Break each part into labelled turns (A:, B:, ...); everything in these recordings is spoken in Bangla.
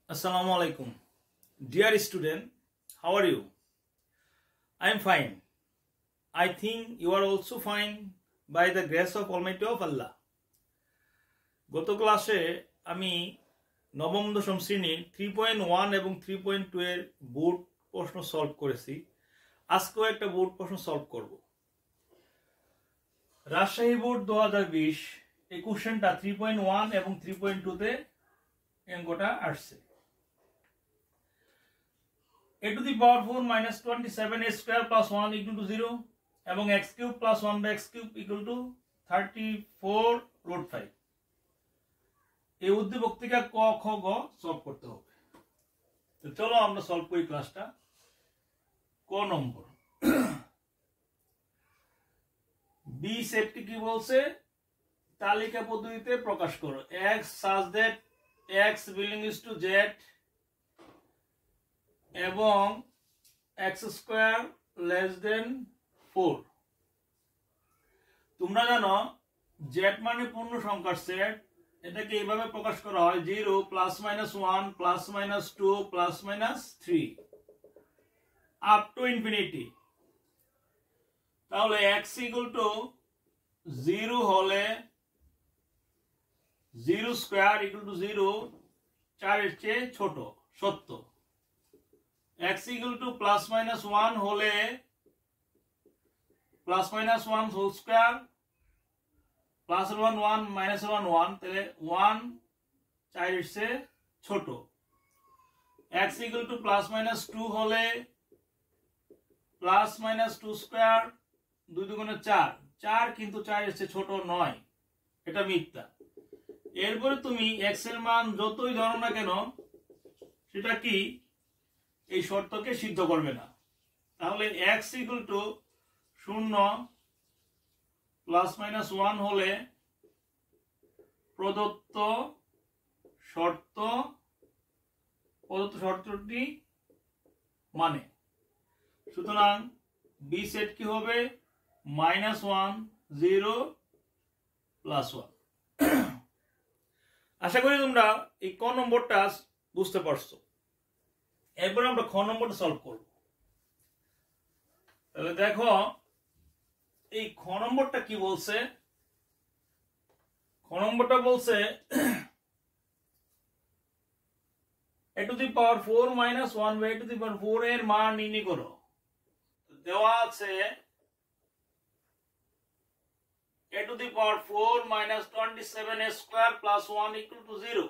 A: Assalamu alaikum. Dear student, how are you? I am fine. I think you are also fine by the grace of Almighty of Allah. গত ক্লাসে আমি নবম দশম শ্রেণীর 3.1 এবং 3.2 এর বোর্ড প্রশ্ন সলভ করেছি। আজকেও একটা বোর্ড প্রশ্ন সলভ করব। রাজশাহী বোর্ড 2020 এই কোশ্চেনটা 3.1 এবং 3.2 তে অঙ্কটা আসছে। a to the power 4 minus 27 a square plus 1 equal to 0 এবং x cube plus 1 by x cube equal to 34 root 5 এই উদ্দীপকটিকা ক খ গ সলভ করতে হবে। তো চলো আমরা সলভ করি ক্লাসটা। ক নম্বর বি সেটটি কি বলছে, তালিকা পদ্ধতিতে প্রকাশ করো। x such that x belongs to z এবং x স্কয়ার লেস দেন 4। তোমরা জানো z মানে পূর্ণ সংখ্যার সেট, এটাকে এইভাবে প্রকাশ করা হয় 0 plus minus 1 plus minus 2 plus minus 3 up to infinity. তাহলে x ইকুয়াল টু 0 হলে 0 স্কয়ার ইকুয়াল টু 0 4 এর চেয়ে ছোট সত্য। x equal to plus minus 1 হলে plus minus 1 whole square plus 1 1 minus 1 1 তাহলে 1 4 এর চেয়ে ছোট। x equal to plus minus 2 হলে plus minus 2 স্কয়ার 2 দুগুণে 4 4 কিন্তু 4 এর চেয়ে ছোট নয়, এটা মিথ্যা। এরপরে তুমি x এর মান যতই ধরো না কেন সেটা কি এই শর্তকে সিদ্ধ করবে না। তাহলে x equal to 0 plus minus 1 হলে প্রদত্ত শর্তটি মানে, সুতরাং বি সেট কি হবে -1 0 প্লাস 1। আশা করি তোমরা এই ক নম্বরটা বুঝতে পারছো। এরপর আমরা খ নম্বরটা সলভ করব। তাহলে দেখো এই খ নম্বরটা কি বলছে। খ নম্বরটা বলছে a to the power 4 minus 1 by a to the power 4 এর মান নির্ণয় করো। দেওয়া আছে a to the power 4 minus 27 a square plus 1 equal to 0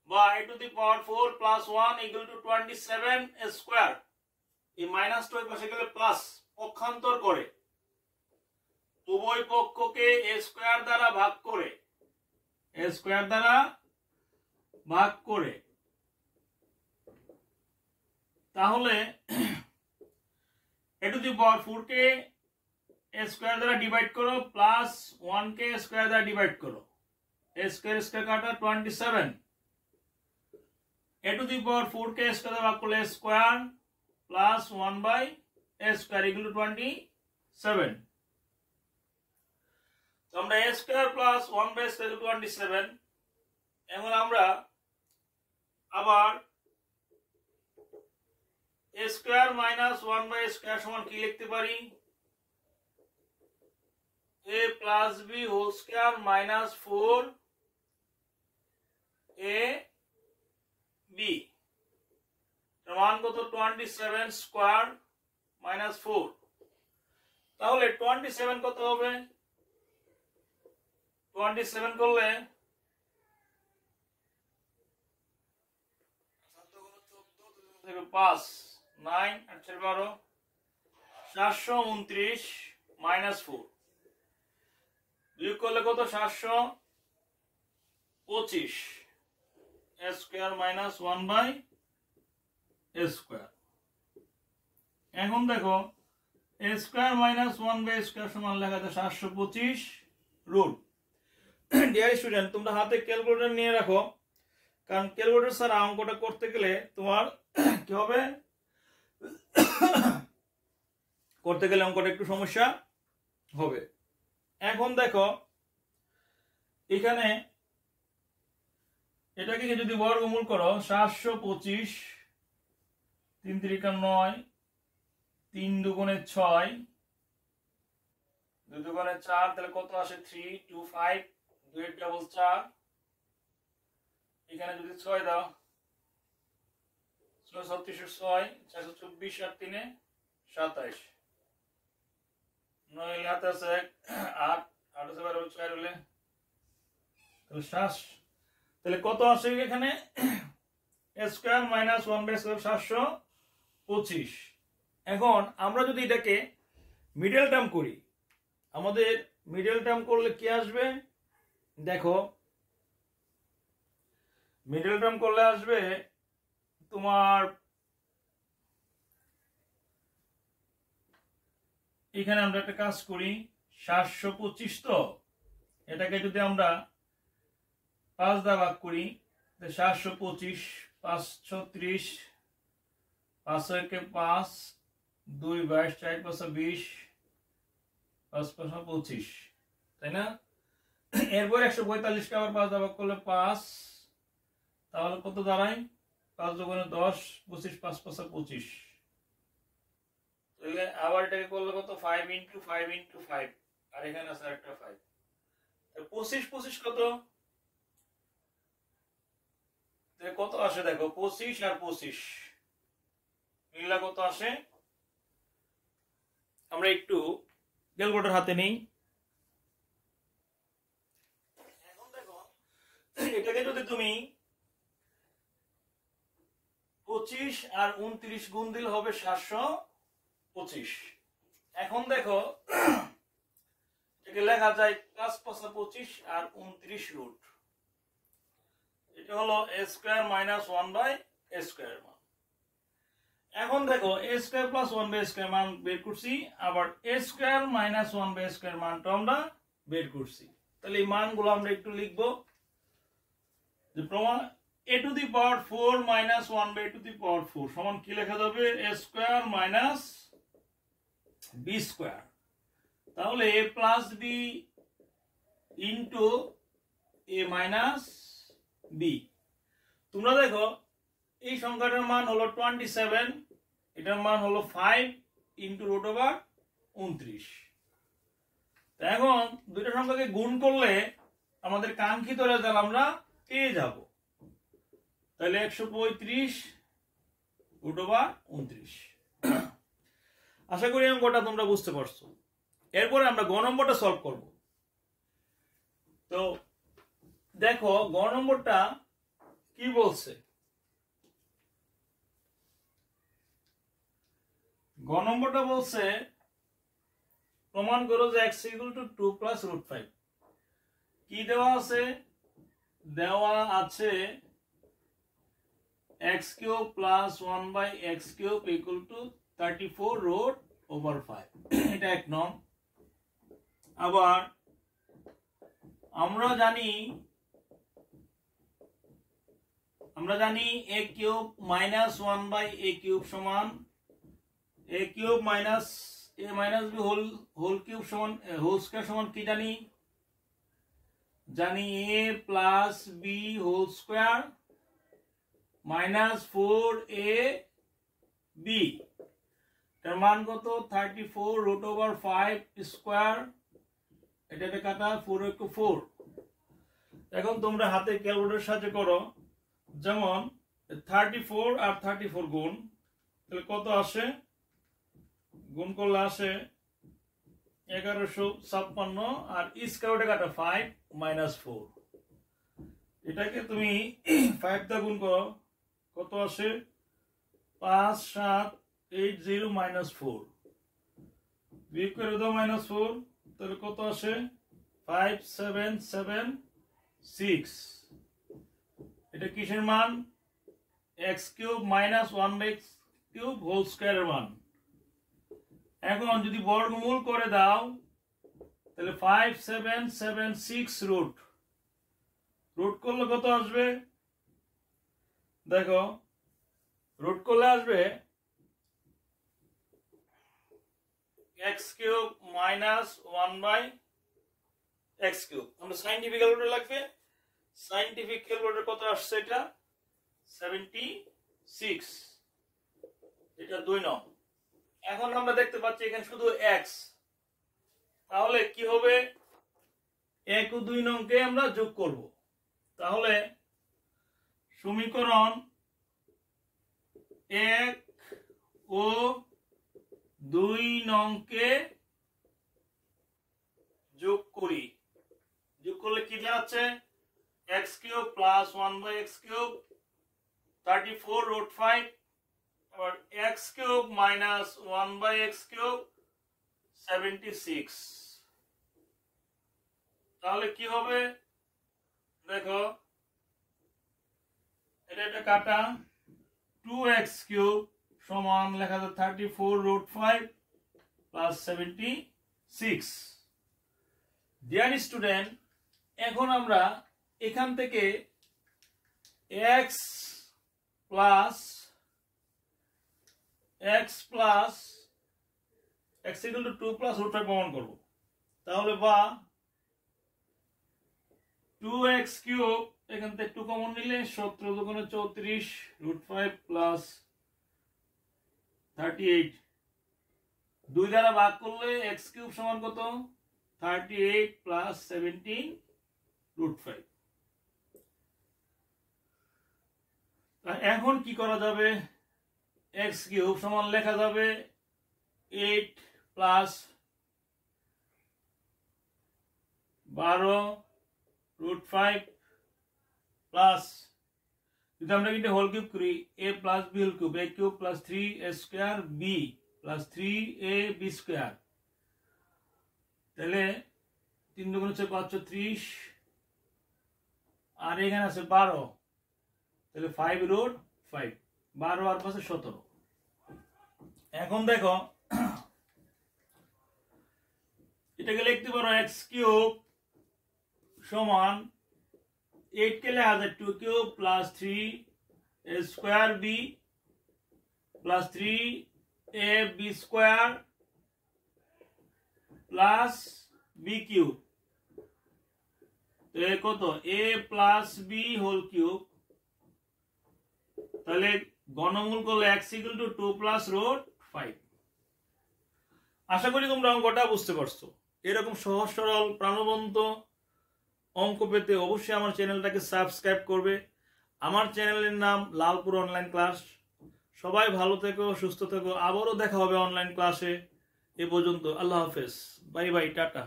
A: বা a to the power 4 plus 1 equal to 27 a square। এই মাইনাস টু এর পাশে গেলে প্লাস, পক্ষান্তর করে উভয় পক্ষকে a স্কয়ার দ্বারা ভাগ করে তাহলে a to the power 4 কে a স্কয়ার দ্বারা ডিভাইড করো প্লাস 1 কে a স্কয়ার দ্বারা ডিভাইড করো, a স্কয়ার স্কয়ার কাটা 27 a to the power 4 কে স্কয়ার দ্বারা ভাগ করলে square plus 1 by a square equal to 27। তো আমরা a square plus 1 by square equal to 27। এখন আমরা আবার a square minus 1 by square সমান কি লিখতে পারি, a plus b whole square minus 4 a b মান কত 27 স্কয়ার মাইনাস 4। তাহলে 27 কত হবে, 27 করলে 5 9 8 12 729 মাইনাস 4 বিয়োগ করলে কত 725 a square minus 1 by a square. এখন দেখো a square minus 1 by square সমান লেখা যায় 725 রুট। ডিয়ার স্টুডেন্ট, তোমরা হাতে ক্যালকুলেটর নিয়ে রাখো, কারণ ক্যালকুলেটর ছাড়া অঙ্কটা করতে গেলে তোমার কি হবে, করতে গেলে অঙ্কটা একটু সমস্যা হবে। এখন দেখো এখানে এটাকে যদি বর্গমূল করো 725, 3 3 9, 3 দুগুণে 6, 2 দুগুণে 4, তাহলে কত আসে 325, 2 ডাবল 4, এখানে যদি 6 দাও 6 36 6, 424 আর 3 27, 9 হাতে আছে 8, 8 আছে 12, 4 হলে তাহলে 7, তাহলে কত আসে এখানে a স্কয়ার মাইনাস 1 স্কয়ার 725। এখন আমরা যদি এটাকে মিডল টার্ম করি, আমাদের মিডল টার্ম করলে কি আসবে দেখো, মিডল টার্ম করলে আসবে তোমার এখানে আমরা একটা কাজ করি 725, তো এটাকে যদি আমরা 5 দ্বারা ভাগ করি 725, 5 36, 5 একে 5, 2 22, 4 5 20, 5 5 25, তাই না? এরপর 145 কে আবার 5 দ্বারা ভাগ করলে 5, তাহলে কত দাঁড়ায় 5 দুগুণে 10, 25, 5 5 25, তাহলে আবার এটাকে করলে কত 5 × 5 × 5, আর এখানে আছে একটা 5, তাহলে 25 25 কত, কত আসে দেখো 25 আর 25 মিললা কত আসে, আমরা একটু ক্যালকুলেটর হাতে নেই। এখন দেখো এটাকে যদি তুমি 25 আর 29 গুণ দিলে হবে 725। এখন দেখো এটাকে লেখা যায় 5 5 25 আর 29 রুট, এটা হলো a square minus 1/a square মান। এখন দেখো a square plus 1/a square মান বের করছি, আবার a square minus 1/a square মানটা আমরা বের করছি। তাহলে এই মানগুলো আমরা একটু লিখব, যে প্রমাণ a to the power 4 minus 1/a to the power 4 সমান কি লেখা যাবে a square minus b square, তাহলে a plus b into a minus b। তোমরা দেখো এই সংখ্যাটার মান হলো 27, এটার মান হলো 5 ইনটু রুট ওভার 29। এখন দুইটা সংখ্যাকে গুণ করলে আমাদের কাঙ্ক্ষিত রেজাল্ট আমরা পেয়ে যাব, তাহলে 135 রুট ওভার 29। আশা করি অঙ্কটা তোমরা বুঝতে পারছো। এরপরে আমরা গ নম্বরটা সলভ করব। তো দেখো গ নম্বরটা কি বলছে, গ নম্বরটা বলছে প্রমাণ করো যে x = 2 + √5। কি দেওয়া আছে, দেওয়া আছে x³ + 1/x³ = 34√5, এটা এক নং। আবার আমরা জানি a³ - 1/a³ সমান a³ minus a minus b whole cube সমান হোল স্কয়ার সমান কি জানি a plus b whole square minus 4ab, এর মান কত 34√5 স্কয়ার, এটাকে কাটা 4 × 4। এখন তোমরা হাতে ক্যালকুলেটরের সাহায্যে করো, যেমন 34 আর 34 গুণ, তাহলে কত আসে, গুণ করলে আসে 1156, আর স্কয়ারটা কাটা 5 - 4, এটাকে তুমি 5 দা গুণ করো কত আসে 5780 - 4, বিয়োগ করে দাও -4, তাহলে কত আসে 5776। এটা কিসের মান, x³ - 1/x³ হোল স্কয়ারের মান। এখন যদি বর্গমূল করে দাও তাহলে 5776 রুট করলে কত আসবে, দেখো রুট করলে আসবে x³ - 1/x³। আমরা সাইন্টিফিক ক্যালকুলেটর লাগবে, সাইন্টিফিক ক্যালকুলেটর কত আসছে এটা 76, এটা 2 নং। এখন আমরা দেখতে পাচ্ছি এখানে শুধু x, তাহলে কি হবে 1 ও 2 নংকে আমরা যোগ করব। তাহলে সমীকরণ 1 ও 2 নংকে যোগ করি। যোগ করলে কি দাঁড়াচ্ছে x³ প্লাস 1/x³ 34√5, আবার x³ মাইনাস 1/x³ 76। তাহলে কি হবে দেখো, এটা কাটা 2x³ সমান লেখা যায় 34√5 প্লাস 76। ডিয়ার স্টুডেন্ট, এখন আমরা এখান থেকে x plus x equal to 2 plus √5 প্রমাণ করব। তাহলে বা 2x³ এখান থেকে 2 কমন নিলে 17 দুগুণে 34 √5 প্লাস 38, 2 দ্বারা ভাগ করলে x³ সমান কত 38 প্লাস 17 √5। এখন কি করা যাবে, x³ সমান লেখা যাবে 8 প্লাস 12√5 প্লাস, যদি আমরা কিন্তু হোল কিউব করি a plus b whole cube, a cube plus 3a square b plus 3ab square, তাহলে 3 দুগুণ হচ্ছে 35, আর এখানে আছে 12, তাহলে 5√5, 12 আর 5 17। এখন দেখো এটাকে লিখতে পারো x³ সমান 8 কে লেখা যায় 2³ plus 3a square b plus 3ab square plus b³ তো কত a plus b whole cube, তাহলে ঘনমূল করলে x equal to 2 plus √5। আশা করি তোমরা অঙ্কটা বুঝতে পারছো। এরকম সহজ সরল প্রাণবন্ত অঙ্ক পেতে অবশ্যই আমার চ্যানেলটাকে সাবস্ক্রাইব করবে। আমার চ্যানেলের নাম লালপুর অনলাইন ক্লাস। সবাই ভালো থেকো, সুস্থ থেকো, আবারও দেখা হবে অনলাইন ক্লাসে। এ পর্যন্ত আল্লাহ হাফেজ, বাই বাই, টাটা।